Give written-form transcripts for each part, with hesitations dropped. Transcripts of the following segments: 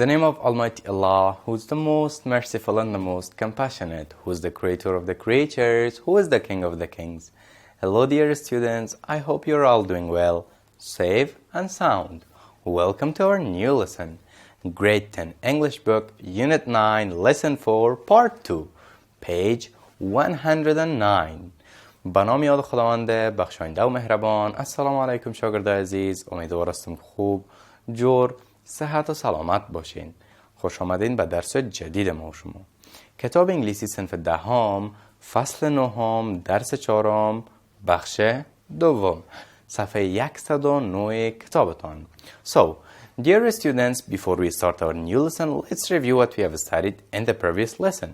the name of Almighty Allah, who is the most merciful and the most compassionate, who is the creator of the creatures, who is the king of the kings. Hello dear students, I hope you're all doing well, safe and sound. Welcome to our new lesson, Grade 10 English Book, Unit 9, Lesson 4, Part 2, page 109. به نام یاد خداوند بخشاینده و مهربان. السلام علیکم شاگردای عزیز، امیدوار هستم خوب، جور، صحت و سلامت باشین. خوش آمدین به درس جدید ما و شما. کتاب انگلیسی صنف دهم، فصل نهم، درس چهارم، بخش دوم، صفحه 109 کتابتان. So, dear students, before we start our new lesson, let's review what we have studied in the previous lesson.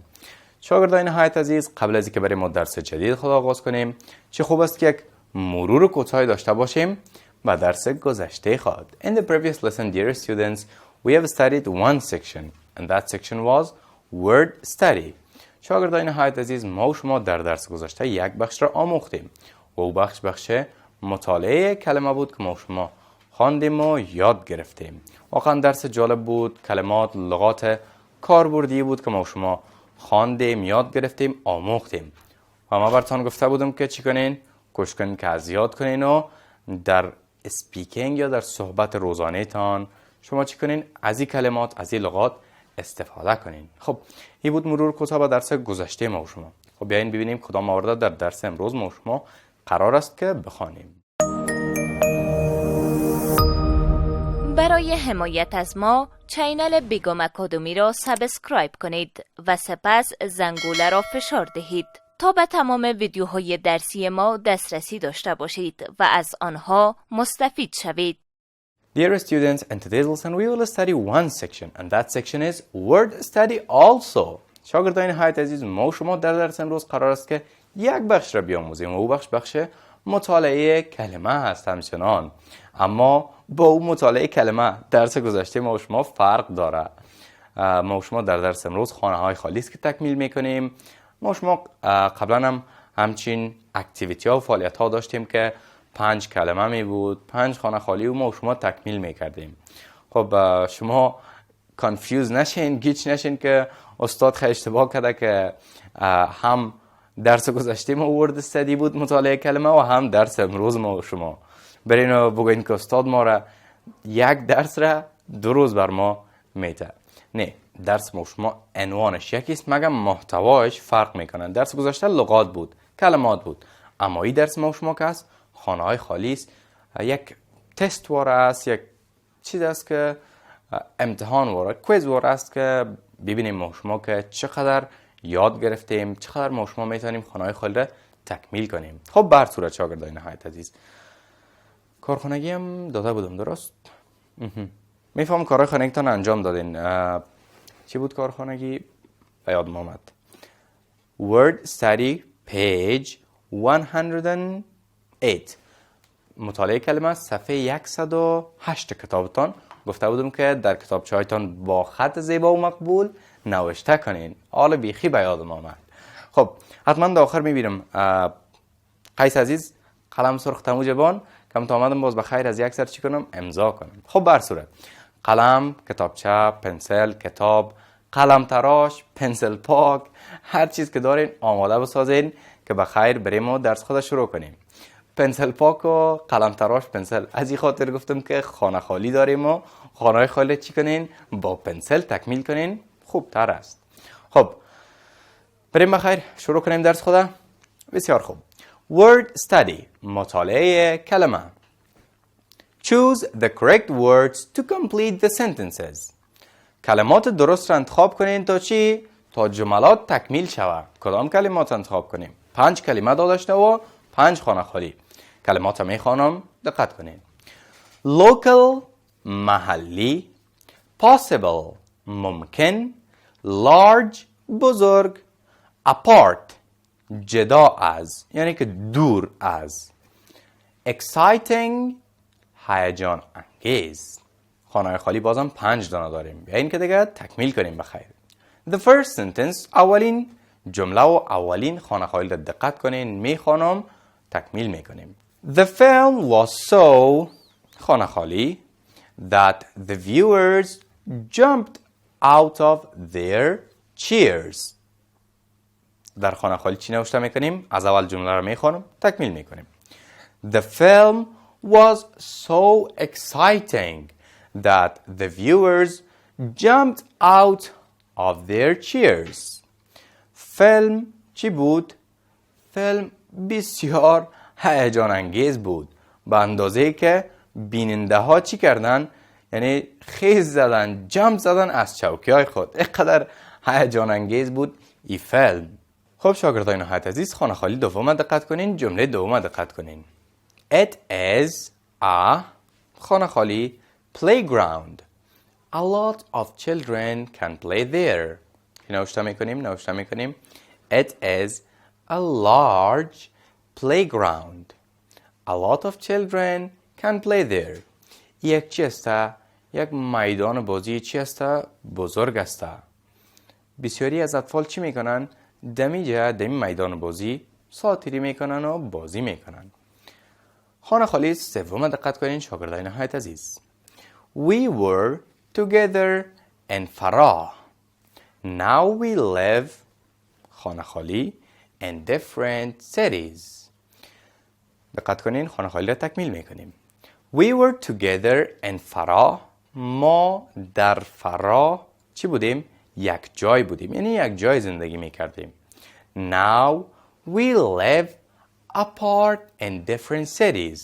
شاگردان نهایت عزیز، قبل از اینکه بریم ما درس جدید خود آغاز کنیم، چه خوب است که یک مرور کوتاهی داشته باشیم و درس گذشته خود. In the previous lesson, dear students, we have studied one section, and that section was word study. شاگردان نهایت عزیز، ما و شما در درس گذشته یک بخش را آموختیم و او بخش مطالعه کلمه بود که ما و شما خواندیم و یاد گرفتیم. واقعا درس جالب بود، کلمات، لغات کاربردی بود که ما و شما خواندیم، یاد گرفتیم، آموختیم. و ما براتون گفته بودم که چی کنین؟ کوشش کنین که از یاد کنین و در اسپیکینگ یا در صحبت روزانه تان شما چی کنین؟ از این کلمات، از این لغات استفاده کنین. خب این بود مرور کوتاه به درس گذشته ما و شما. خب بیاین ببینیم کدام موارد در درس امروز ما و شما قرار است که بخوانیم. برای حمایت از ما چینل بیگم اکادمی را سابسکرایب کنید و سپس زنگوله را فشار دهید تا به تمام ویدیوهای درسی ما دسترسی داشته باشید و از آنها مستفید شوید. Dear students, in today's lesson we will study one section, and that section is word study also. شاگردان نهایت عزیز، ما و شما در درس امروز قرار است که یک بخش را بیاموزیم و او بخش مطالعه کلمه هست همچنان. اما با او مطالعه کلمه درس گذشته ما و شما فرق داره. ما و شما در درس امروز خانه های خالی است که تکمیل میکنیم. ما و شما قبلا هم همچین اکتیویتی ها و فعالیت ها داشتیم که 5 کلمه می بود، 5 خانه خالی و ما و شما تکمیل میکردیم. خب شما کانفیوز نشین، گیج نشین که استاد خیلی اشتباه کرده که هم درس گذشته ما ورد استدی بود مطالعه کلمه و هم درس امروز ما و شما. برین بگوین که استاد ما را یک درس را 2 روز بر ما میته. نه، درس ما و شما عنوانش یکیست مگر محتواش فرق میکنن. درس گذشته لغات بود، کلمات بود، اما این درس ما و شما که است خانه های خالی است، یک تست واره است، یک چیز است که امتحان واره، کویز واره است که ببینیم ما و شما که چقدر یاد گرفتیم، چقدر ما و شما میتونیم خانه های خالی را تکمیل کنیم. خب بر صورت شاگردان نهایت عزیز، کارخانگی هم داده بودم، درست؟ میفهم کارهای خانگیتان انجام دادین. چی بود کارخانگی؟ به یادم آمد. Word Study page 108. مطالعه کلمه صفحه 108 کتابتان. گفته بودم که در کتابچه هایتان با خط زیبا و مقبول نوشته کنین. حالا بیخی به یادم آمد. خب حتما در آخر میبینم قیس عزیز قلم سرخ تمو جبان کم تا آمدم باز بخیر از یک سر چی کنم؟ امضا کنم. خب بر صورت قلم، کتابچه، پنسل، کتاب، قلم تراش، پنسل پاک، هر چیز که دارین آماده بسازین که بخیر بریم ما درس خود شروع کنیم. پنسل پاک و قلم تراش، پنسل، از این خاطر گفتم که خانه خالی داریم و خانه خالی چی کنین؟ با پنسل تکمیل کنین، خوب تر است. خب بریم بخیر شروع کنیم درس خود. بسیار خوب. Word study. مطالعه کلمه. Choose the correct words to complete the sentences. کلمات درست را انتخاب کنین تا چی؟ تا جملات تکمیل شود. کدام کلمات انتخاب کنیم؟ 5 کلمه داشته و 5 خانه خالی. کلمات را میخوانم، دقت کنین. Local محلی، possible ممکن، large بزرگ، apart جدا از یعنی که دور از، exciting هیجان انگیز. خانه خالی بازم 5 دانه داریم. بیاین که دیگه تکمیل کنیم بخیر. The first sentence اولین جمله و اولین خانه خالی را دقت کنین، میخوانم، تکمیل میکنیم. The film was so خانه خالی that the viewers jumped out of their chairs. در خانه خالی چی نوشته میکنیم؟ از اول جمله رو میخوانم تکمیل میکنیم. The film was so exciting that the viewers jumped out of their chairs. فیلم چی بود؟ فیلم بسیار هیجان انگیز بود به اندازه که بیننده ها چی کردن؟ یعنی خیز زدن، جمپ زدن از چوکی های خود. اینقدر هیجان انگیز بود این فیلم. خب شاگردای نهایت عزیز، خانه خالی دوم دقت کنین، جمله دوم دقت کنین. It is a خانه خالی playground. A lot of children can play there. نوشته میکنیم. It is a large playground. A lot of children can play there. یک چی است؟ یک میدان بازی چی است؟ بزرگ است. بسیاری از اطفال چی میکنن؟ دمی میدان بازی ساتیری میکنن و بازی میکنن. خانه خالی سوم دقت کنین شاگردای نهایت عزیز. We were together in Farah. Now we live خانه خالی in different cities. دقت کنین خانه خالی را تکمیل میکنیم. We were together in Farah. ما در فرا چی بودیم؟ یک جای بودیم، یعنی یک جای زندگی میکردیم. Now we live apart in different cities.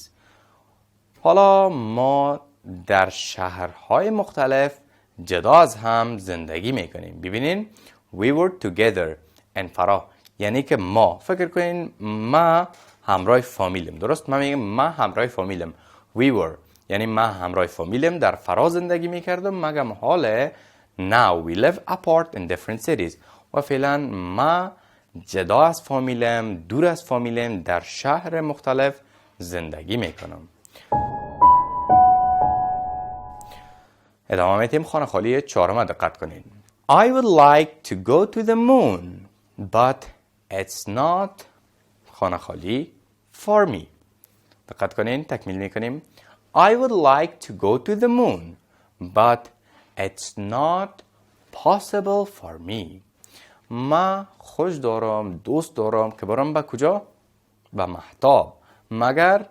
حالا ما در شهرهای مختلف جدا از هم زندگی میکنیم. ببینین we were together in Farah یعنی که ما، فکر کنین ما همراه فامیلم، درست؟ من میگم ما همراه فامیلم. We were یعنی من همراه فامیلم در فرا زندگی میکردم، مگم حال now we live apart in different cities. و فعلا ما جدا از فامیلم، دور از فامیلم، در شهر مختلف زندگی میکنم. ادامه میتیم. خانه خالی چهارم دقت کنین. I would like to go to the moon but it's not خانه خالی for me. دقت کنین تکمیل میکنیم. I would like to go to the moon but it's not possible for me. ما خوش دارم، دوست دارم که برم به کجا؟ به مهتاب، مگر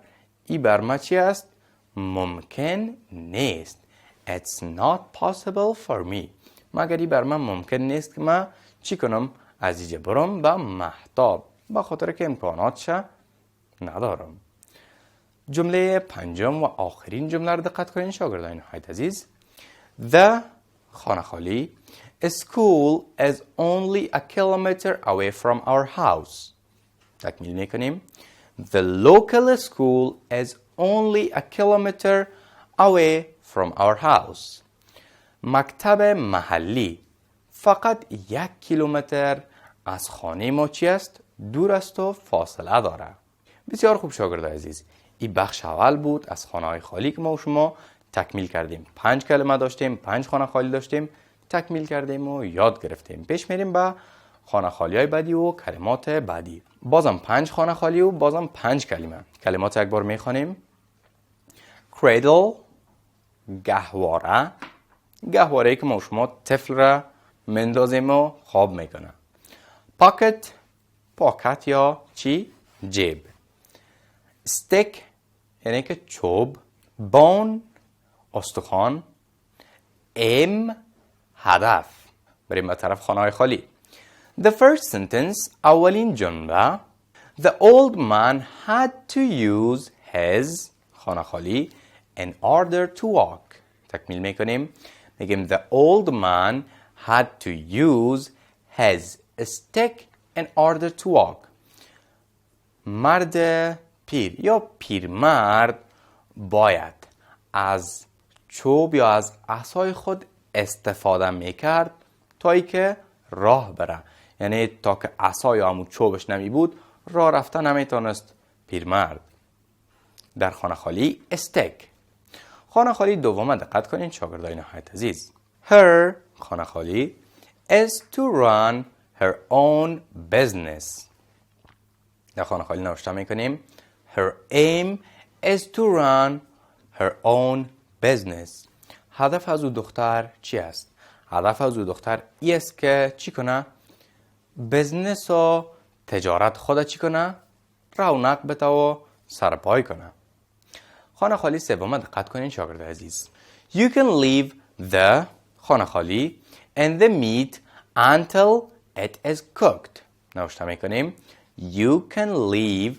ای بر ما چی است؟ ممکن نیست. It's not possible for me. مگر ای بر من ممکن نیست که ما چی کنم؟ از اینجا برم به مهتاب، به خاطر که امکاناتش ندارم. جمله پنجم و آخرین جمله رو دقت کنین شاگردان نهایت عزیز. The خانه خالی school is only a kilometer away from our house. تکمیل میکنیم. The local school is only a kilometer away from our house. مکتب محلی فقط 1 کیلومتر از خانه ما چی است؟ دور است و فاصله داره. بسیار خوب شاگردان عزیز، این بخش اول بود از خانه های خالی که ما و شما تکمیل کردیم. 5 کلمه داشتیم، 5 خانه خالی داشتیم، تکمیل کردیم و یاد گرفتیم. پیش میریم به خانه خالی های بعدی و کلمات بعدی. بازم 5 خانه خالی و بازم 5 کلمه. کلمات یک بار میخوانیم. cradle گهواره، گهواره‌ای که ما و شما طفل را مندازیم و خواب میکنه. pocket پاکت یا چی؟ جیب. stick یعنی که چوب. bone استخوان. aim هدف. بریم به طرف خانه های خالی. The first sentence اولین جمله. The old man had to use his خانه خالی in order to walk. تکمیل میکنیم. میگیم the old man had to use his stick in order to walk. مرد پیر یا پیرمرد باید از چوب یا از عصای خود استفاده میکرد تا ای که راه بره. یعنی تا که عصا یا همون چوبش نمی بود راه رفتن نمیتونست پیرمرد. در خانه خالی استک. خانه خالی دوم دقت کنین شاگردای نهایت عزیز. Her خانه خالی is to run her own business. در خانه خالی نوشته میکنیم Her aim is to run her own business. هدف از او دختر چی است؟ هدف از او دختر ای است که چی کنه؟ بزنس و تجارت خود چی کنه؟ رونق بده و سرپای کنه. خانه خالی سوم دقت کنین شاگرد عزیز. You can leave the خانه خالی and the meat until it is cooked. نوشته میکنیم You can leave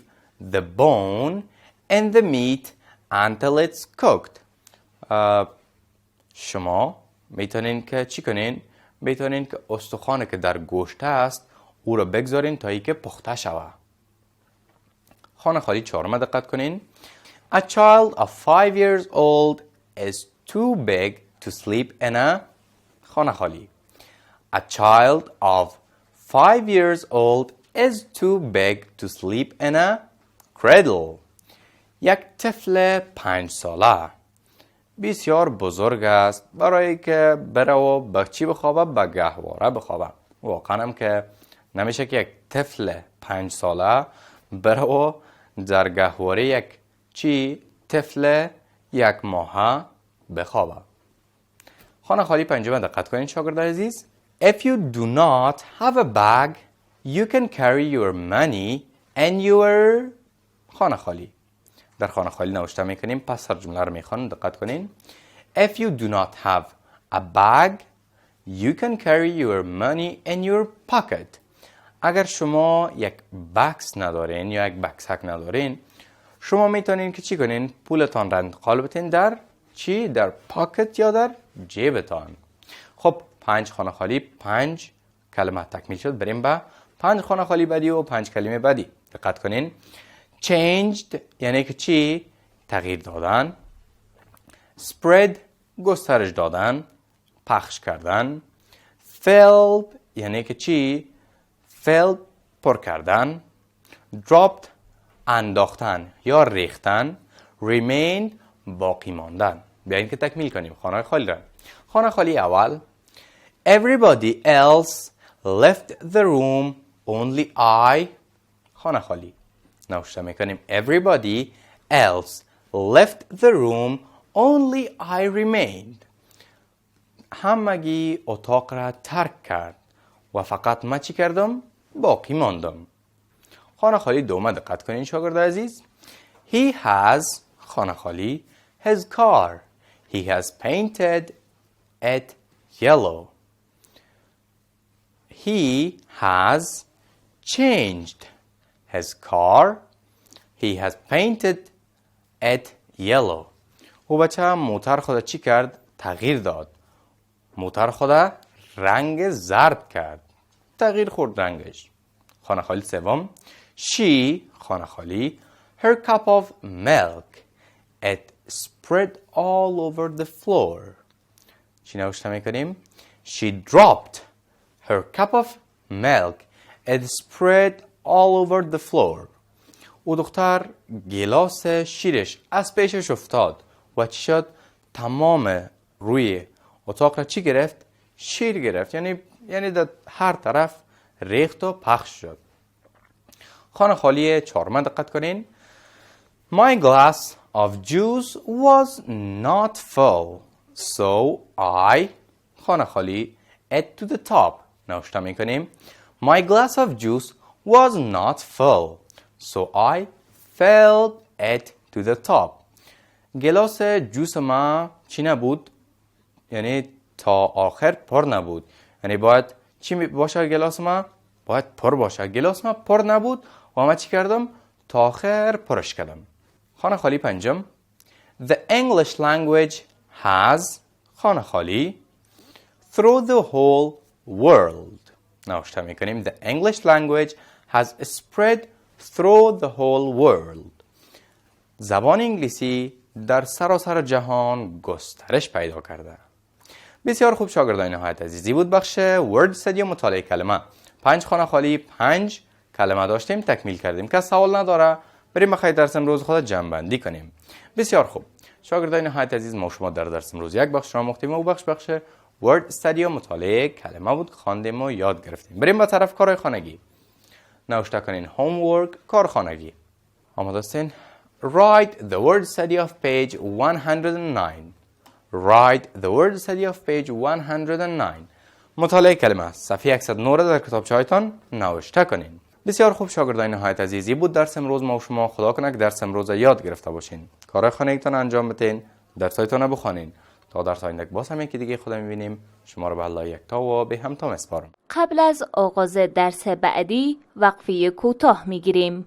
the bone and the meat until it's cooked. شما میتونین که چی کنین؟ میتونین که استخوان که در گوشت است او را بگذارین تا ای که پخته شود. خانه خالی چهارم دقت کنین. A child of 5 years old is too big to sleep in a خانه خالی. A child of 5 years old is too big to sleep in a cradle. یک طفل 5 ساله بسیار بزرگ است برای که بره و به چی بخوابه؟ به گهواره بخوابه. واقعا هم که نمیشه که یک طفل 5 ساله بره و در گهواره یک چی طفل 1 ماهه بخوابه. خانه خالی پنجم دقت کنین شاگرد عزیز. If you do not have a bag, you can carry your money and your خانه خالی. در خانه خالی نوشته میکنیم پس هر جمله رو میخوان دقت کنین. If you do not have a bag, you can carry your money in your pocket. اگر شما یک بکس ندارین یا یک بکسک ندارین شما میتونین که چی کنین؟ پولتان را انتقال بتین در چی؟ در پاکت یا در جیبتان. خب 5 خانه خالی 5 کلمه تکمیل شد. بریم به 5 خانه خالی بعدی و 5 کلمه بعدی. دقت کنین. Changed یعنی که چی؟ تغییر دادن. Spread گسترش دادن، پخش کردن. Filled یعنی که چی؟ Filled پر کردن. Dropped انداختن یا ریختن. Remained باقی ماندن. بیاییم که تکمیل کنیم خانه خالی را. خانه خالی اول. Everybody else left the room, only I خانه خالی. نوشته میکنیم Everybody else left the room, only I remained. همگی اتاق را ترک کرد و فقط من چی کردم؟ باقی ماندم. خانه خالی دوم دقت کنین شاگرد عزیز. He has خانه خالی his car. He has painted it yellow. He has changed his car. He has painted it yellow. او بچه موتر خدا چی کرد؟ تغییر داد. موتر خدا رنگ زرد کرد. تغییر خورد رنگش. خانه خالی سوم. She خانه خالی her cup of milk. It spread all over the floor. چی نوشته میکنیم؟ She dropped her cup of milk. It spread all over the floor. او دختر گلاس شیرش از پیشش افتاد و چی شد؟ تمام روی اتاق را چی گرفت؟ شیر گرفت. یعنی در هر طرف ریخت و پخش شد. خانه خالی چهارم دقت کنین. My glass of juice was not full, so I خانه خالی ate to the top. نوشته میکنیم My glass of juice was not full, so I filled it to the top. گلاس جوس ما چی نبود؟ یعنی تا آخر پر نبود. یعنی باید چی باشه گلاس ما؟ باید پر باشه. گلاس ما پر نبود و من چی کردم؟ تا آخر پرش کردم. خانه خالی پنجم. The English language has خانه خالی through the whole world. نوشته میکنیم The English language has spread through the whole world. زبان انگلیسی در سراسر جهان گسترش پیدا کرده. بسیار خوب شاگردان نهایت عزیزی بود بخش ورد استدی مطالعه کلمه. 5 خانه خالی 5 کلمه داشتیم تکمیل کردیم. که سوال نداره بریم بخیر درس امروز خود جمع بندی کنیم. بسیار خوب شاگردان نهایت عزیز ما شما در درس امروز یک بخش را مختیم و بخش ورد استدی و مطالعه کلمه بود. خواندیم و یاد گرفتیم. بریم به طرف کارهای خانگی. نوشته کنین homework کار خانگی. آماده هستین؟ Write the word study of page 109. Write the word study of page 109. مطالعه کلمه صفحه 109 را در کتابچه‌هایتان نوشته کنین. بسیار خوب شاگردان نهایت عزیزی بود درس امروز ما و شما. خدا کنه که درس امروز یاد گرفته باشین. کارهای خانگیتان انجام بدین، درسایتان بخونین. تا درس آینده باز هم یکی دیگه خدا می‌بینیم. شما رو به الله یکتا و به همتا میسپارم. قبل از آغاز درس بعدی وقفه کوتاه میگیریم.